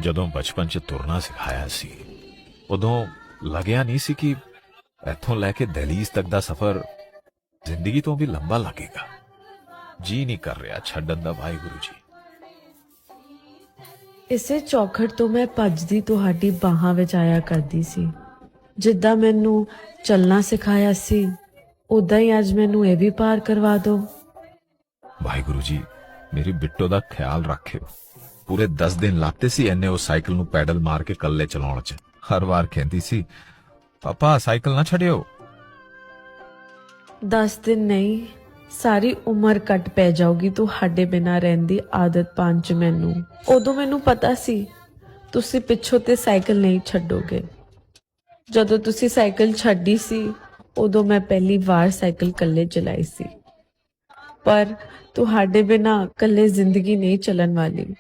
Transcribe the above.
ਜਦੋਂ ਬਚਪਨ 'ਚ ਤੁਰਨਾ ਸਿਖਾਇਆ ਸੀ ਉਦੋਂ ਲੱਗਿਆ ਨਹੀਂ ਸੀ ਕਿ ਇੱਥੋਂ ਲੈ ਕੇ ਦਹਲੀਜ਼ ਤੱਕ ਦਾ ਸਫ਼ਰ ਜ਼ਿੰਦਗੀ ਤੋਂ ਵੀ ਲੰਬਾ ਲੱਗੇਗਾ। ਜੀ ਨਹੀਂ ਕਰ ਰਿਹਾ ਛੱਡਣ ਦਾ ਵਾਹਿਗੁਰੂ ਜੀ। ਇਸੇ ਚੌਖਟ ਤੋਂ ਮੈਂ ਭੱਜਦੀ ਤੁਹਾਡੀ ਬਾਹਾਂ ਵਿੱਚ ਆਇਆ ਕਰਦੀ ਸੀ। ਜਿੱਦਾਂ ਮੈਨੂੰ ਚੱਲਣਾ ਸਿਖਾਇਆ ਸੀ ਉਦਾਂ ਹੀ ਅੱਜ ਮੈਨੂੰ ਇਹ ਵੀ ਪਾਰ ਕਰਵਾ ਦਿਓ। ਵਾਹਿਗੁਰੂ ਜੀ ਮੇਰੀ ਬਿੱਟੋ ਦਾ ਖਿਆਲ ਰੱਖਿਓ। ਪੂਰੇ 10 ਦਿਨ ਲਾਤੇ ਸੀ ਇਹਨੇ ਉਹ ਸਾਈਕਲ ਨੂੰ ਪੈਡਲ ਮਾਰ ਕੇ ਕੱਲੇ ਚਲਾਉਣ 'ਚ। ਹਰ ਵਾਰ ਕਹਿੰਦੀ ਸੀ ਪਾਪਾ ਸਾਈਕਲ ਨਾ ਛੱਡਿਓ। 10 ਦਿਨ ਨਹੀਂ, ਸਾਰੀ ਉਮਰ ਕੱਟ ਪੈ ਜਾਊਗੀ ਤੁਹਾਡੇ ਬਿਨਾਂ ਰਹਿਣ ਦੀ ਆਦਤ ਪਾਉਣ 'ਚ ਮੈਨੂੰ। ਉਦੋਂ ਮੈਨੂੰ ਪਤਾ ਸੀ ਤੁਸੀਂ ਪਿੱਛੋਂ ਤੇ ਸਾਈਕਲ ਨਹੀਂ ਛੱਡੋਗੇ। ਜਦੋਂ ਤੁਸੀਂ ਸਾਈਕਲ ਛੱਡੀ ਸੀ ਉਦੋਂ ਮੈਂ ਪਹਿਲੀ ਵਾਰ ਸਾਈਕਲ ਕੱਲੇ ਚਲਾਈ ਸੀ। ਪਰ ਤੁਹਾਡੇ ਬਿਨਾਂ ਕੱਲੇ ਜ਼ਿੰਦਗੀ ਨਹੀਂ ਚੱਲਣ ਵਾਲੀ।